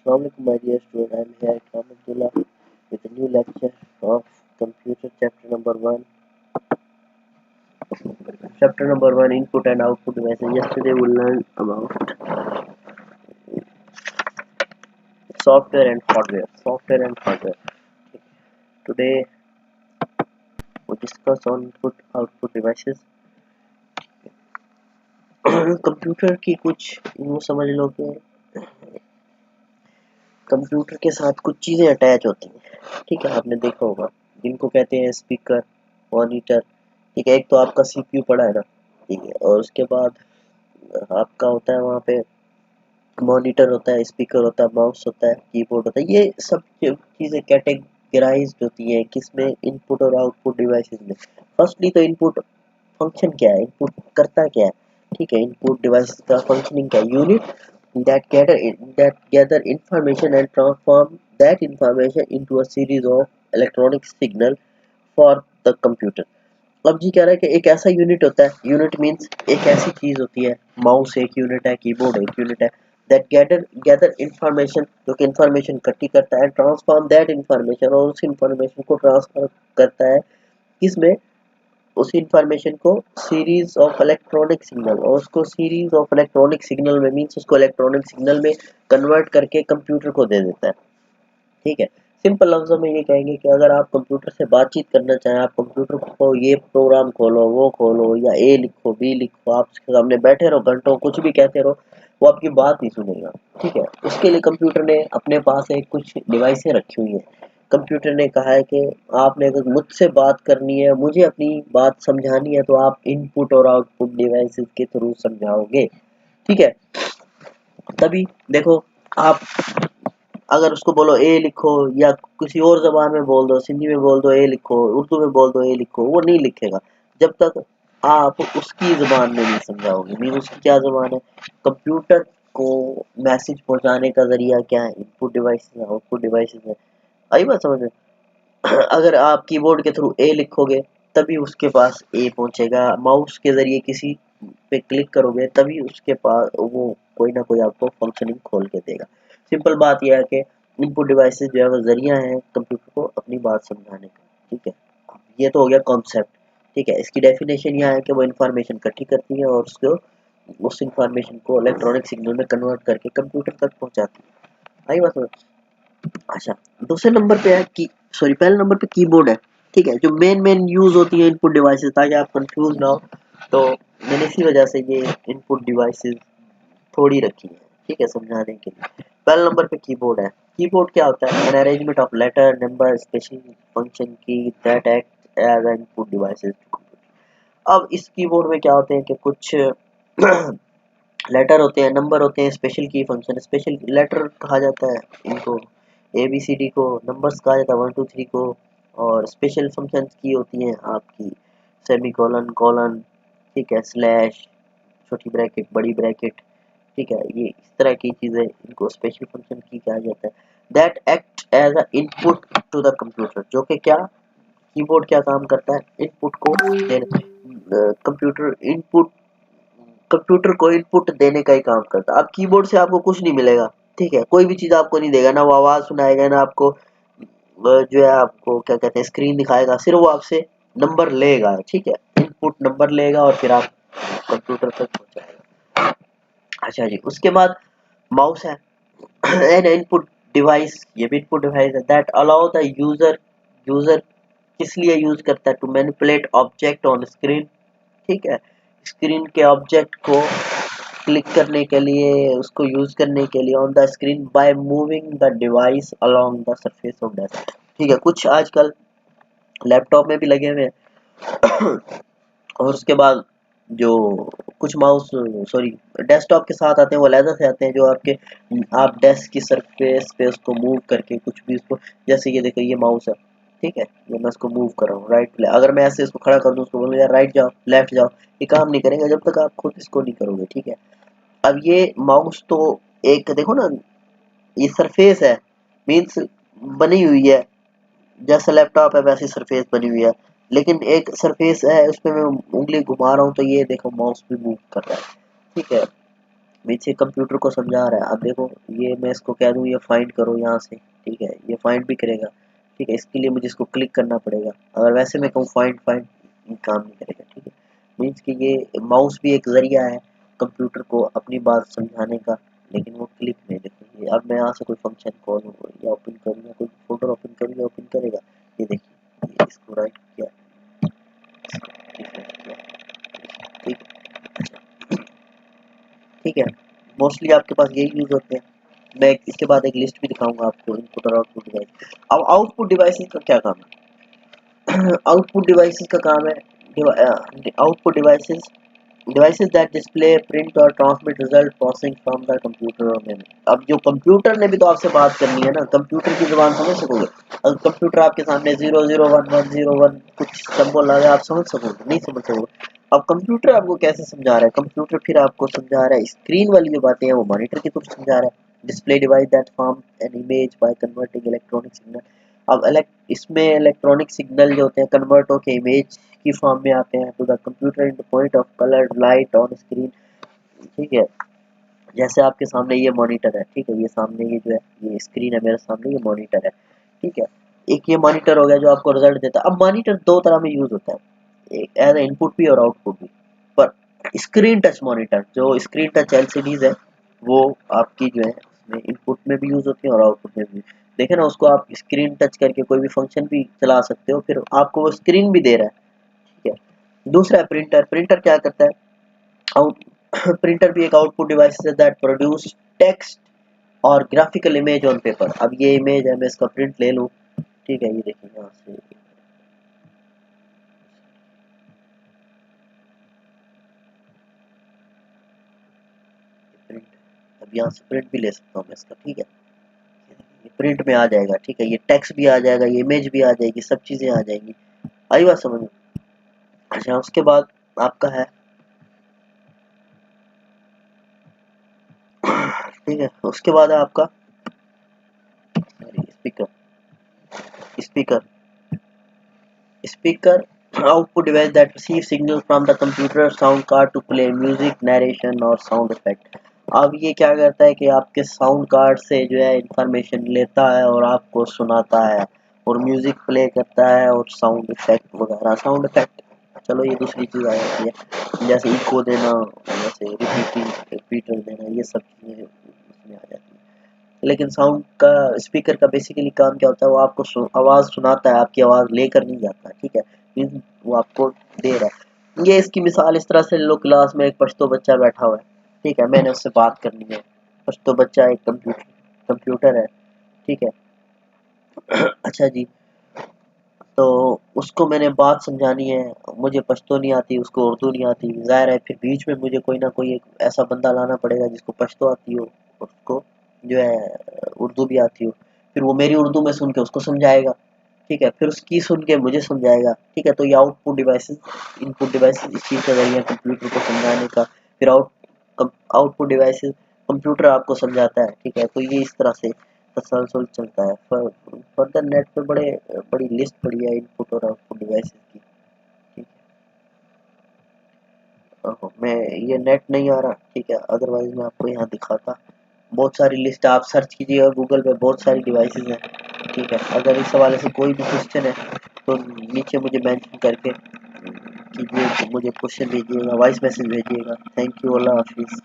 Assalamualaikum my dear student, I am here Ikram Abdullah with a new lecture of computer chapter number 1. Chapter number 1 input and output devices. Yesterday we learned about software and hardware. Today we discuss on input output devices. Computer की कुछ यूँ समझ लो कि computer के साथ कुछ चीज़ें attach होती हैं, ठीक है, आपने देखा होगा, जिनको कहते हैं स्पीकर, मॉनिटर, ठीक है। एक तो आपका सीपीयू पड़ा है ना, ठीक है, और उसके बाद आपका होता है वहाँ पे मॉनिटर होता है, स्पीकर होता है, माउस होता है, कीबोर्ड होता है। ये सब चीज़ें कैटेगराइज्ड होती हैं किसमें, इनपुट और आउटपुट डिवाइसेस में। फर्स्टली तो इनपुट फंक्शन क्या है, इनपुट करता क्या है, ठीक है। इनपुट डिवाइस का फंक्शनिंग क्या है, unit that gather information and transform that information into a series of electronic signal for the computer. अब जी कह रहा है कि एक ऐसा यूनिट होता है, यूनिट मींस एक ऐसी चीज होती है, माउस एक यूनिट है, कीबोर्ड एक यूनिट है, that gather information, जो कि इंफॉर्मेशन इकट्ठी करता है, ट्रांसफॉर्म दैट इंफॉर्मेशन, और उस इंफॉर्मेशन को ट्रांसफर करता है किसमें, उस इंफॉर्मेशन को सीरीज ऑफ इलेक्ट्रॉनिक सिग्नल, और उसको सीरीज ऑफ इलेक्ट्रॉनिक सिग्नल में मींस उसको इलेक्ट्रॉनिक सिग्नल में कन्वर्ट करके कंप्यूटर को दे देता है, ठीक है। सिंपल लफ्जों में ये कहेंगे कि अगर आप कंप्यूटर से बातचीत करना चाहें, आप कंप्यूटर को ये प्रोग्राम खोलो, वो खोलो, या ए लिखो, बी लिखो, आप उसके सामने बैठे रहो घंटों, कुछ भी कहते रहो, वो आपकी बात नहीं सुनेगा, ठीक है। उसके लिए कंप्यूटर ने अपने पास एक कुछ डिवाइसें रखी हुई हैं। कंप्यूटर ने कहा है कि आपने अगर मुझसे बात करनी है, मुझे अपनी बात समझानी है, तो आप इनपुट और आउटपुट डिवाइसेस के थ्रू समझाओगे, ठीक है। तभी देखो, आप अगर उसको बोलो ए लिखो, या किसी और जबान में बोल दो, सिंधी में बोल दो ए लिखो, उर्दू में बोल दो ए लिखो, वो नहीं लिखेगा जब तक आप उसकी जबान में नहीं समझाओगे। मीन उसकी क्या जबान है, कंप्यूटर को मैसेज पहुंचाने का जरिया क्या है, इनपुट डिवाइस है, आउटपुट डिवाइस है। आई बात समझ में? अगर आप कीबोर्ड के थ्रू ए लिखोगे तभी उसके पास ए पहुंचेगा, माउस के जरिए किसी पे क्लिक करोगे तभी उसके पास वो कोई ना कोई आपको फंक्शनिंग खोल के देगा। सिंपल बात यह है कि इनपुट डिवाइसेस जो है वो जरिया है कंप्यूटर को अपनी बात समझाने का, ठीक है। ये तो हो गया कॉन्सेप्ट, ठीक है। इसकी डेफिनेशन यह है कि वो इंफॉर्मेशन इकट्ठी करती है और उसको उस इंफॉर्मेशन को इलेक्ट्रॉनिक सिग्नल में कन्वर्ट करके कंप्यूटर तक पहुंचाती है। आई बात समझ? अच्छा, दूसरे नंबर पे है की सॉरी पहले नंबर पे कीबोर्ड है, ठीक है, जो मेन यूज होती है इनपुट डिवाइसेस, ताकि आप कंफ्यूज ना हो। तो मैंने इसी वजह से ये इनपुट डिवाइसेस थोड़ी रखी है, ठीक है, समझाने के लिए। पहले नंबर पे कीबोर्ड है। कीबोर्ड क्या होता है, an arrangement of letter, number, special function key that act as an input devices. अब इस कीबोर्ड में क्या होते हैं कि कुछ लेटर होते हैं, नंबर होते हैं, स्पेशल की फंक्शन, स्पेशल लेटर कहा जाता है इनको, ए बी सी डी को, नंबर्स कहा जाता है 1 2 3 को, और स्पेशल फंक्शंस की होती हैं आपकी सेमी कॉलन, कॉलन, ठीक है, स्लैश, छोटी ब्रैकेट, बड़ी ब्रैकेट, ठीक है। ये इस तरह की चीजें, इनको स्पेशल फंक्शन की कहा जाता है। That act as a input to the computer, जो कि क्या, कीबोर्ड क्या काम करता है, इनपुट को देने, कंप्यूटर को इनपुट देने का ही काम करता है। अब कीबोर्ड से आपको कुछ नहीं मिलेगा, ठीक है, कोई भी चीज आपको नहीं देगा, ना वो आवाज सुनाएगा, ना आपको जो है आपको क्या कहते हैं स्क्रीन दिखाएगा, सिर्फ वो आपसे नंबर लेगा, ठीक है, इनपुट नंबर लेगा और फिर आप कंप्यूटर तक पहुंचाएगा। अच्छा जी, उसके बाद माउस है, एन इनपुट डिवाइस, ये भी इनपुट डिवाइस है, दैट अलाउ द यूजर किस लिए यूज करता है, to manipulate object on screen, ठीक है, स्क्रीन के ऑब्जेक्ट को क्लिक करने के लिए, उसको यूज करने के लिए on the screen, by moving the device along the surface of desk, ठीक है। कुछ आजकल लैपटॉप में भी लगे हुए हैं और उसके बाद जो कुछ माउस सॉरी डेस्कटॉप के साथ आते हैं, वो लेदर से आते हैं, जो आपके आप डेस्क की सरफेस पे उसको मूव करके कुछ भी उसको, जैसे ये देखो ये माउस है, ठीक है, ये मैं इसको मूव कर रहा हूँ राइट, अगर मैं ऐसे इसको खड़ा कर दूँ, उसको बोलूँ यार राइट जाओ, लेफ्ट जाओ, ये काम नहीं करेगा जब तक आप खुद इसको नहीं करोगे, ठीक है। अब ये माउस तो एक देखो ना, ये सरफेस है, मीन्स बनी हुई है, जैसा लैपटॉप है वैसी सरफेस बनी हुई है, लेकिन एक सरफेस है उसपे मैं उंगली घुमा रहा हूँ तो ये देखो माउस भी मूव कर रहा है, ठीक है। मीन्स ये कंप्यूटर को समझा रहा है। अब देखो ये मैं इसको कह दूँ ये फाइंड करो यहाँ से, ठीक है, ये फाइंड भी करेगा, ठीक है। इसके लिए मुझे इसको क्लिक करना पड़ेगा। अगर वैसे मैं कहूँ फाइंड फाइंड, काम नहीं करेगा, ठीक है। मीन्स कि ये माउस भी एक जरिया है कंप्यूटर को अपनी बात समझाने का, लेकिन वो क्लिक नहीं। देखो ये अब मैं यहाँ से कोई फंक्शन कॉल या ओपन करूँ या कोई फोल्डर ओपन करूँ या ओपन करेगा, ये देखिए, ये इसको राइट किया, ठीक, ठीक है। मोस्टली आपके पास यही यूज होते हैं। मैं इसके बाद एक लिस्ट भी दिखाऊंगा आपको इनपुट और आउटपुट डिवाइस। अब आउटपुट डिवाइसेस का क्या काम है? आउटपुट डिवाइसेस का काम है output devices devices that display, print or transmit result processing from the computer or memory। अब जो कंप्यूटर ने भी तो आपसे बात करनी है ना, कंप्यूटर की जुबान समझ सकोगे? अगर कंप्यूटर आपके सामने 001101 कुछ सिंबल आ जाए, आप समझ सकोगे? नहीं समझ सकोगे। अब कंप्यूटर आपको कैसे समझा रहा है? कंप्यूटर फिर आपको समझा रहा है, स्क्रीन वाली जो बातें हैं वो मॉनिटर की तरफ समझा रहा है। Display device that form an image by converting electronic signal. अब इसमें इलेक्ट्रॉनिक सिग्नल जो होते हैं कन्वर्ट होकर इमेज की फॉर्म में आते हैं to the computer in the point of colour light on screen, ठीक है। जैसे आपके सामने ये मॉनिटर है, ठीक है, ये सामने ये जो है ये स्क्रीन है मेरे सामने, ये मॉनिटर है, ठीक है। एक ये मॉनिटर हो गया जो आपको रिजल्ट देता है। अब मॉनिटर दो तरह में यूज होता है, एक एज इनपुट भी और आउटपुट भी। पर स्क्रीन टच मॉनिटर, जो स्क्रीन टच एलसीडीज है, वो आपकी जो है उसमें इनपुट में भी यूज होती है और आउटपुट में भी। देखे ना, उसको आप स्क्रीन टच करके कोई भी फंक्शन भी चला सकते हो, फिर आपको वो स्क्रीन भी दे रहा है, ठीक है। दूसरा है प्रिंटर। प्रिंटर क्या करता है? आउट प्रिंटर भी एक आउटपुट डिवाइस है दैट प्रोड्यूस टेक्स्ट और ग्राफिकल इमेज ऑन पेपर। अब ये इमेज है, मैं इसका प्रिंट ले लूँ, ठीक है, ये देखिए यहाँ से प्रिंट, अब यहाँ से प्रिंट भी ले सकता हूँ मैं इसका, ठीक है। ये प्रिंट में आ जाएगा, ठीक है, ये टेक्स्ट भी आ जाएगा, ये इमेज भी आ जाएगी, सब चीज़ें आ जाएंगी। आई बात समझ में? अच्छा, उसके बाद आपका है, ठीक है, उसके बाद है आपका speaker. Speaker speaker output device that receives signal from the computer sound card to play music, narration और sound effect। अब ये क्या करता है कि आपके साउंड कार्ड से जो है इंफॉर्मेशन लेता है और आपको सुनाता है, और म्यूजिक प्ले करता है और साउंड इफेक्ट वगैरह। साउंड इफेक्ट चलो ये दूसरी चीज़ आ जाती है, जैसे इको देना, जैसे रिपीटर देना, ये सब चीज़ें उसमें आ जाती है। लेकिन साउंड का, स्पीकर का बेसिकली काम क्या होता है? वो आपको आवाज़ सुनाता है, आपकी आवाज़ लेकर नहीं जाता, ठीक है। वो आपको दे रहा है। ये इसकी मिसाल इस तरह से लो, क्लास में एक पश्तो बच्चा बैठा हुआ है, ठीक है, मैंने उससे बात करनी है। पश्तो बच्चा एक कंप्यूटर है, ठीक है। अच्छा जी, तो उसको मैंने बात समझानी है, मुझे पश्तो नहीं आती, उसको उर्दू नहीं आती, ज़ाहिर है फिर बीच में मुझे कोई ना कोई एक ऐसा बंदा लाना पड़ेगा जिसको पश्तो आती हो, उसको जो है उर्दू भी आती हो। फिर वो मेरी उर्दू में सुन के उसको समझाएगा, ठीक है, फिर उसकी सुन के मुझे समझाएगा, ठीक है। तो ये आउटपुट डिवाइसेस, इनपुट डिवाइसेस इस चीज़ का जरिए कंप्यूटर को समझाने का। फिर आउटपुट डिवाइसेस कंप्यूटर आपको समझाता है, ठीक है। तो ये इस तरह से तसलसल चलता है। फर्दर नेट पे बड़ी लिस्ट पड़ी है इनपुट और आउटपुट डिवाइसेस की, ठीक है। मैं ये नेट नहीं आ रहा, ठीक है, अदरवाइज मैं आपको यहाँ दिखाता। बहुत सारी लिस्ट आप सर्च कीजिएगा गूगल पे, बहुत सारी डिवाइसेस हैं, ठीक है। अगर इस हवाले से कोई भी क्वेश्चन है तो नीचे मुझे मेंशन करके कीजिए, मुझे क्वेश्चन भेजिएगा, वॉइस मैसेज भेजिएगा। थैंक यू, अल्लाह हाफिज़।